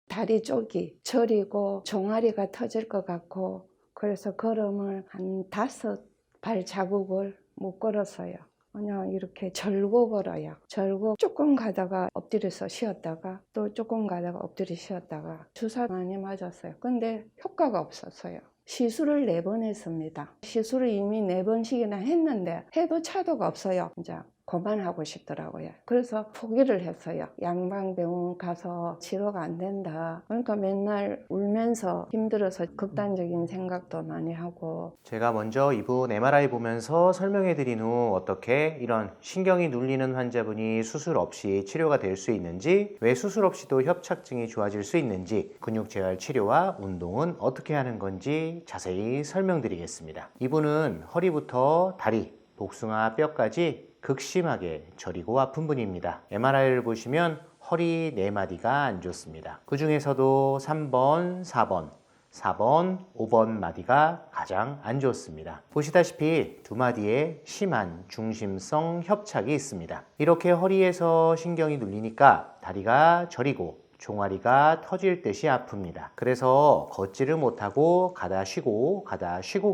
다리 쪽이 저리고 종아리가 터질 것 같고, 그래서 걸음을 한 5발 자국을 못 걸었어요. 그냥 이렇게 절고 걸어요. 절고 조금 가다가 엎드려서 쉬었다가 또 조금 가다가 엎드려 쉬었다가 주사 많이 맞았어요. 근데 효과가 없었어요. 시술을 4번 했습니다. 시술을 이미 4번씩이나 했는데 해도 차도가 없어요. 이제 그만하고 싶더라고요. 그래서 포기를 했어요. 양방병원 가서 치료가 안 된다. 그러니까 맨날 울면서 힘들어서 극단적인 생각도 많이 하고. 제가 먼저 이분 MRI 보면서 설명해 드린 후 어떻게 이런 신경이 눌리는 환자분이 수술 없이 치료가 될 수 있는지, 왜 수술 없이도 협착증이 좋아질 수 있는지, 근육 재활 치료와 운동은 어떻게 하는 건지 자세히 설명드리겠습니다. 이분은 허리부터 다리, 복숭아 뼈까지 극심하게 저리고 아픈 분입니다. MRI를 보시면 허리 4마디가 안 좋습니다. 그 중에서도 3번, 4번, 5번 마디가 가장 안 좋습니다. 보시다시피 2마디에 심한 중심성 협착이 있습니다. 이렇게 허리에서 신경이 눌리니까 다리가 저리고 종아리가 터질 듯이 아픕니다. 그래서 걷지를 못하고 가다 쉬고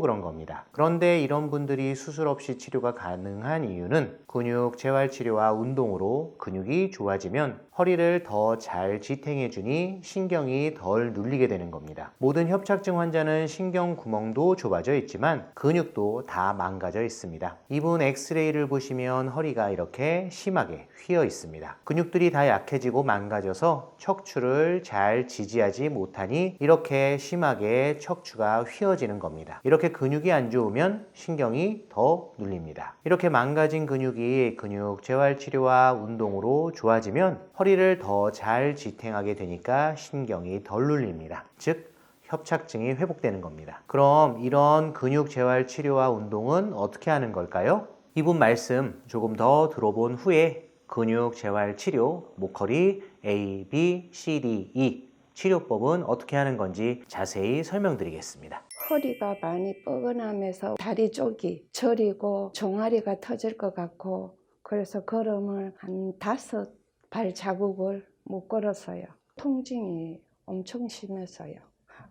그런 겁니다. 그런데 이런 분들이 수술 없이 치료가 가능한 이유는 근육 재활 치료와 운동으로 근육이 좋아지면 허리를 더 잘 지탱해 주니 신경이 덜 눌리게 되는 겁니다. 모든 협착증 환자는 신경 구멍도 좁아져 있지만 근육도 다 망가져 있습니다. 이분 엑스레이를 보시면 허리가 이렇게 심하게 휘어 있습니다. 근육들이 다 약해지고 망가져서 척추를 잘 지지하지 못하니 이렇게 심하게 척추가 휘어지는 겁니다. 이렇게 근육이 안 좋으면 신경이 더 눌립니다. 이렇게 망가진 근육이 근육 재활 치료와 운동으로 좋아지면 허리를 더 잘 지탱하게 되니까 신경이 덜 눌립니다. 즉 협착증이 회복되는 겁니다. 그럼 이런 근육 재활 치료와 운동은 어떻게 하는 걸까요? 이분 말씀 조금 더 들어본 후에 근육 재활 치료, 목허리 A, B, C, D, E 치료법은 어떻게 하는 건지 자세히 설명드리겠습니다. 허리가 많이 뻐근하면서 다리 쪽이 저리고 종아리가 터질 것 같고, 그래서 걸음을 한 5발 자국을 못 걸었어요. 통증이 엄청 심했어요.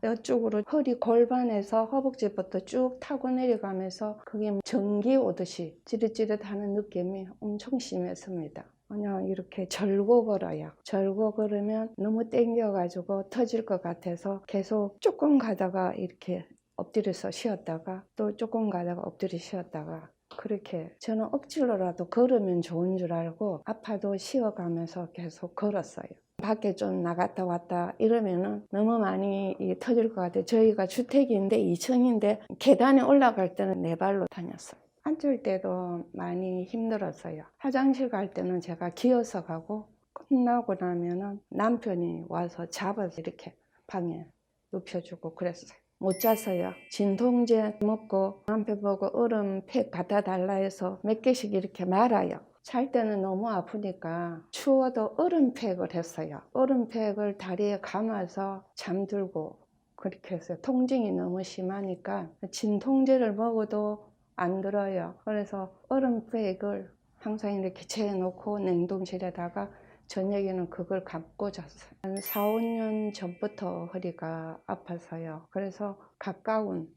이쪽으로 허리 골반에서 허벅지부터 쭉 타고 내려가면서 그게 전기 오듯이 찌릿찌릿하는 느낌이 엄청 심했습니다. 그냥 이렇게 절고 걸어요. 절고 걸으면 너무 땡겨가지고 터질 것 같아서 계속 조금 가다가 이렇게 엎드려서 쉬었다가 또 조금 가다가 엎드려 쉬었다가, 그렇게 저는 억지로라도 걸으면 좋은 줄 알고 아파도 쉬어가면서 계속 걸었어요. 밖에 좀 나갔다 왔다 이러면은 너무 많이 터질 것 같아요. 저희가 주택인데 2층인데 계단에 올라갈 때는 4발로 다녔어요. 앉을 때도 많이 힘들었어요. 화장실 갈 때는 제가 기어서 가고, 끝나고 나면은 남편이 와서 잡아서 이렇게 방에 눕혀주고 그랬어요. 못 잤어요. 진통제 먹고 남편 보고 얼음팩 갖다 달라 해서 몇 개씩 이렇게 말아요. 잘 때는 너무 아프니까 추워도 얼음팩을 했어요. 얼음팩을 다리에 감아서 잠들고 그렇게 했어요. 통증이 너무 심하니까 진통제를 먹어도 안 들어요. 그래서 얼음팩을 항상 이렇게 재놓고 냉동실에다가 저녁에는 그걸 감고 잤어요. 한 4, 5년 전부터 허리가 아파서요. 그래서 가까운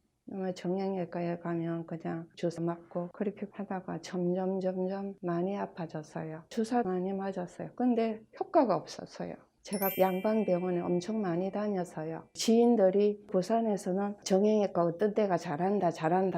정형외과에 가면 그냥 주사 맞고 그렇게 하다가 점점 많이 아파졌어요. 주사 많이 맞았어요. 근데 효과가 없었어요. 제가 양방병원에 엄청 많이 다녔어요. 지인들이 부산에서는 정형외과 어떤 데가 잘한다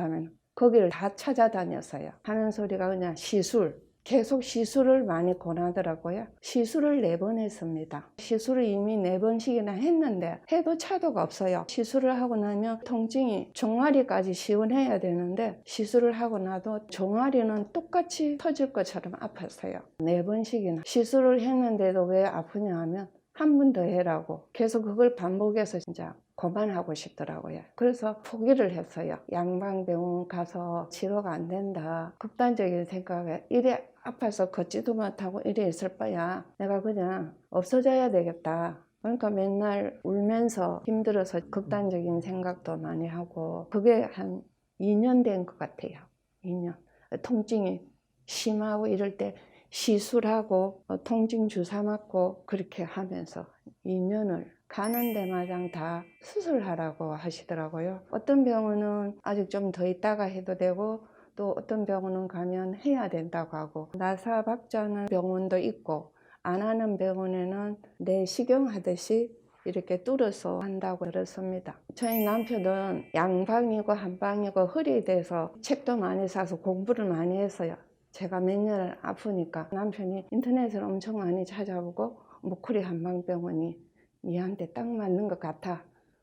하면 거기를 다 찾아다녔어요. 하는 소리가 그냥 시술, 계속 시술을 많이 권하더라고요. 시술을 4번 했습니다. 시술을 이미 4번씩이나 했는데 해도 차도가 없어요. 시술을 하고 나면 통증이 종아리까지 시원해야 되는데 시술을 하고 나도 종아리는 똑같이 터질 것처럼 아팠어요. 4번씩이나 시술을 했는데도 왜 아프냐 하면 한 번 더 해라고 계속 그걸 반복해서 진짜 그만하고 싶더라고요. 그래서 포기를 했어요. 양방병원 가서 치료가 안 된다. 극단적인 생각에 이래 아파서 걷지도 못하고 이래 있을 바야 내가 그냥 없어져야 되겠다. 그러니까 맨날 울면서 힘들어서 극단적인 생각도 많이 하고, 그게 한 2년 된 것 같아요. 2년. 통증이 심하고 이럴 때 시술하고 통증 주사 맞고 그렇게 하면서 2년을 가는 데마당 다 수술하라고 하시더라고요. 어떤 병원은 아직 좀 더 있다가 해도 되고 또 어떤 병원은 가면 해야 된다고 하고 나사박자는 병원도 있고 안 하는 병원에는 내시경하듯이 이렇게 뚫어서 한다고 들었습니다. 저희 남편은 양방이고 한방이고 허리에 대해서 책도 많이 사서 공부를 많이 했어요. 제가 몇 년 아프니까 남편이 인터넷을 엄청 많이 찾아보고 목걸이 한방병원이 니한테 딱 맞는 것 같아.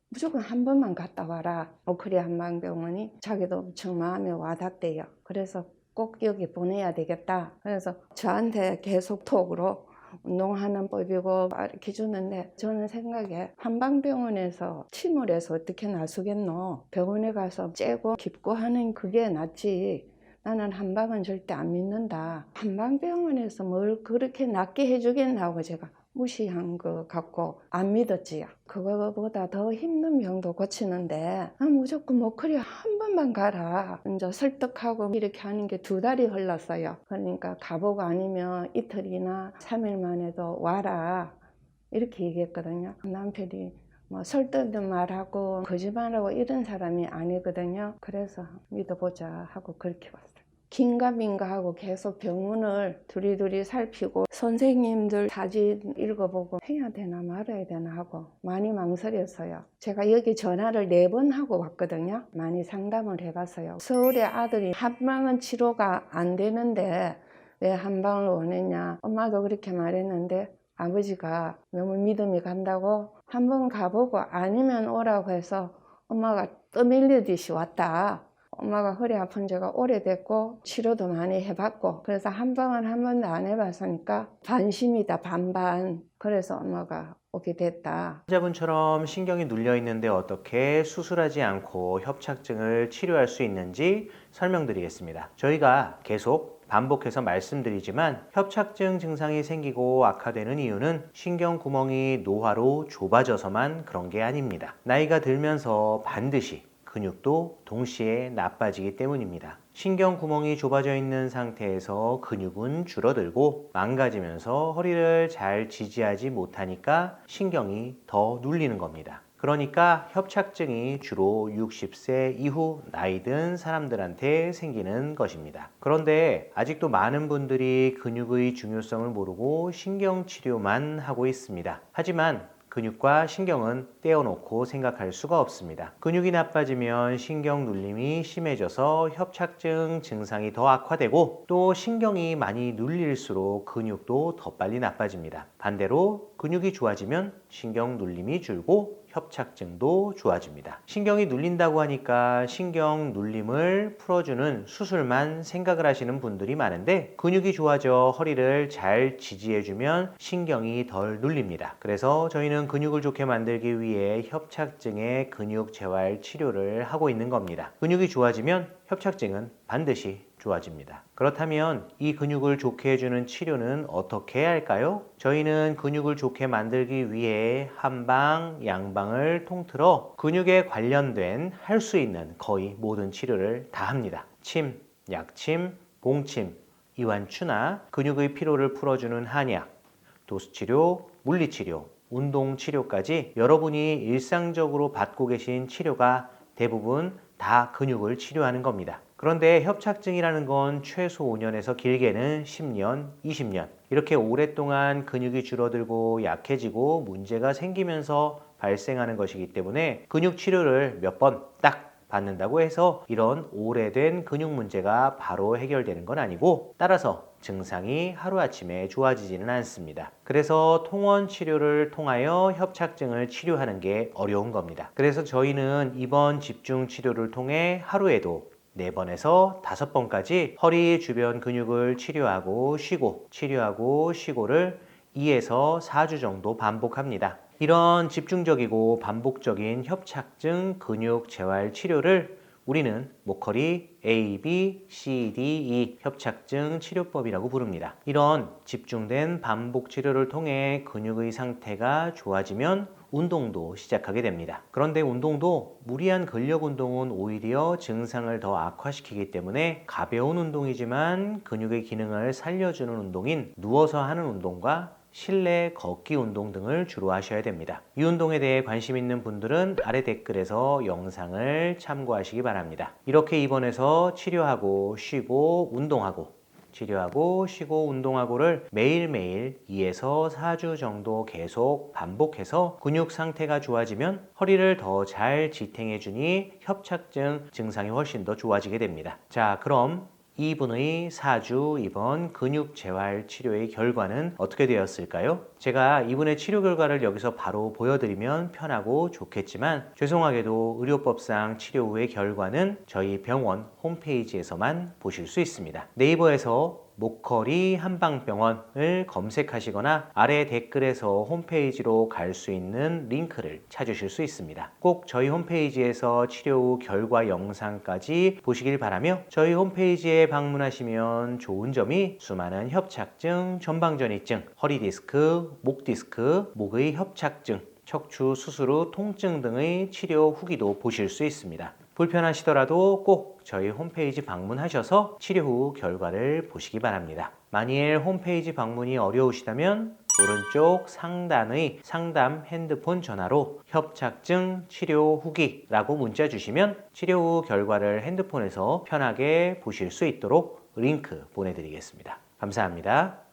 무조건 한 번만 갔다 와라. 오크리 한방병원이 자기도 엄청 마음에 와닿대요. 그래서 꼭 여기 보내야 되겠다. 그래서 저한테 계속 톡으로 운동하는 법이고 이렇게 주는데 저는 생각에 한방병원에서 침을 해서 어떻게 나서겠노. 병원에 가서 째고 깊고 하는 그게 낫지. 나는 한방은 절대 안 믿는다. 한방병원에서 뭘 그렇게 낫게 해주겠나고 제가 무시한 것 같고 안 믿었지요. 그거보다 더 힘든 병도 고치는데 무조건 목걸이 한 번만 가라. 이제 설득하고 이렇게 하는 게 2달이 흘렀어요. 그러니까 가보고 아니면 이틀이나 3일 만에도 와라. 이렇게 얘기했거든요. 남편이 뭐 설득는 말하고 거짓말하고 이런 사람이 아니거든요. 그래서 믿어보자 하고 그렇게 왔어요. 긴가민가 하고 계속 병원을 두리두리 살피고 선생님들 사진 읽어보고 해야 되나 말아야 되나 하고 많이 망설였어요. 제가 여기 전화를 4번 하고 왔거든요. 많이 상담을 해봤어요. 서울에 아들이 한방은 치료가 안 되는데 왜 한방을 원했냐. 엄마도 그렇게 말했는데 아버지가 너무 믿음이 간다고 한번 가보고 아니면 오라고 해서 엄마가 떠밀리듯이 왔다. 엄마가 허리 아픈 지가 오래됐고 치료도 많이 해봤고 그래서 한방은 한 번도 안 해봤으니까 반심이다 반반. 그래서 엄마가 오게 됐다. 환자분처럼 신경이 눌려 있는데 어떻게 수술하지 않고 협착증을 치료할 수 있는지 설명드리겠습니다. 저희가 계속 반복해서 말씀드리지만 협착증 증상이 생기고 악화되는 이유는 신경 구멍이 노화로 좁아져서만 그런 게 아닙니다. 나이가 들면서 반드시 근육도 동시에 나빠지기 때문입니다. 신경 구멍이 좁아져 있는 상태에서 근육은 줄어들고 망가지면서 허리를 잘 지지하지 못하니까 신경이 더 눌리는 겁니다. 그러니까 협착증이 주로 60세 이후 나이 든 사람들한테 생기는 것입니다. 그런데 아직도 많은 분들이 근육의 중요성을 모르고 신경치료만 하고 있습니다. 하지만 근육과 신경은 떼어놓고 생각할 수가 없습니다. 근육이 나빠지면 신경 눌림이 심해져서 협착증 증상이 더 악화되고 또 신경이 많이 눌릴수록 근육도 더 빨리 나빠집니다. 반대로 근육이 좋아지면 신경 눌림이 줄고 협착증도 좋아집니다. 신경이 눌린다고 하니까 신경 눌림을 풀어주는 수술만 생각을 하시는 분들이 많은데 근육이 좋아져 허리를 잘 지지해주면 신경이 덜 눌립니다. 그래서 저희는 근육을 좋게 만들기 위해 협착증의 근육 재활 치료를 하고 있는 겁니다. 근육이 좋아지면 협착증은 반드시 좋아집니다. 그렇다면 이 근육을 좋게 해주는 치료는 어떻게 해야 할까요? 저희는 근육을 좋게 만들기 위해 한방, 양방을 통틀어 근육에 관련된 할 수 있는 거의 모든 치료를 다 합니다. 침, 약침, 봉침, 이완추나 근육의 피로를 풀어주는 한약, 도수치료, 물리치료, 운동치료까지 여러분이 일상적으로 받고 계신 치료가 대부분 다 근육을 치료하는 겁니다. 그런데 협착증이라는 건 최소 5년에서 길게는 10년, 20년 이렇게 오랫동안 근육이 줄어들고 약해지고 문제가 생기면서 발생하는 것이기 때문에 근육 치료를 몇 번 딱 받는다고 해서 이런 오래된 근육 문제가 바로 해결되는 건 아니고 따라서 증상이 하루아침에 좋아지지는 않습니다. 그래서 통원 치료를 통하여 협착증을 치료하는 게 어려운 겁니다. 그래서 저희는 이번 집중 치료를 통해 하루에도 4번에서 5번까지 허리 주변 근육을 치료하고 쉬고 치료하고 쉬고를 2에서 4주 정도 반복합니다. 이런 집중적이고 반복적인 협착증 근육 재활 치료를 우리는 목허리 A, B, C, D, E 협착증 치료법이라고 부릅니다. 이런 집중된 반복 치료를 통해 근육의 상태가 좋아지면 운동도 시작하게 됩니다. 그런데 운동도 무리한 근력 운동은 오히려 증상을 더 악화시키기 때문에 가벼운 운동이지만 근육의 기능을 살려주는 운동인 누워서 하는 운동과 실내 걷기 운동 등을 주로 하셔야 됩니다. 이 운동에 대해 관심 있는 분들은 아래 댓글에서 영상을 참고하시기 바랍니다. 이렇게 입원해서 치료하고 쉬고 운동하고 치료하고 쉬고 운동하고를 매일매일 2에서 4주 정도 계속 반복해서 근육 상태가 좋아지면 허리를 더 잘 지탱해 주니 협착증 증상이 훨씬 더 좋아지게 됩니다. 자, 그럼 이분의 4주 입원 근육 재활 치료의 결과는 어떻게 되었을까요? 제가 이분의 치료 결과를 여기서 바로 보여드리면 편하고 좋겠지만 죄송하게도 의료법상 치료 후의 결과는 저희 병원 홈페이지에서만 보실 수 있습니다. 네이버에서 목걸이 한방병원을 검색하시거나 아래 댓글에서 홈페이지로 갈 수 있는 링크를 찾으실 수 있습니다. 꼭 저희 홈페이지에서 치료 후 결과 영상까지 보시길 바라며 저희 홈페이지에 방문하시면 좋은 점이 수많은 협착증, 전방전이증, 허리디스크, 목디스크, 목의 협착증, 척추 수술 후 통증 등의 치료 후기도 보실 수 있습니다. 불편하시더라도 꼭 저희 홈페이지 방문하셔서 치료 후 결과를 보시기 바랍니다. 만일 홈페이지 방문이 어려우시다면 오른쪽 상단의 상담 핸드폰 전화로 협착증 치료 후기라고 문자 주시면 치료 후 결과를 핸드폰에서 편하게 보실 수 있도록 링크 보내드리겠습니다. 감사합니다.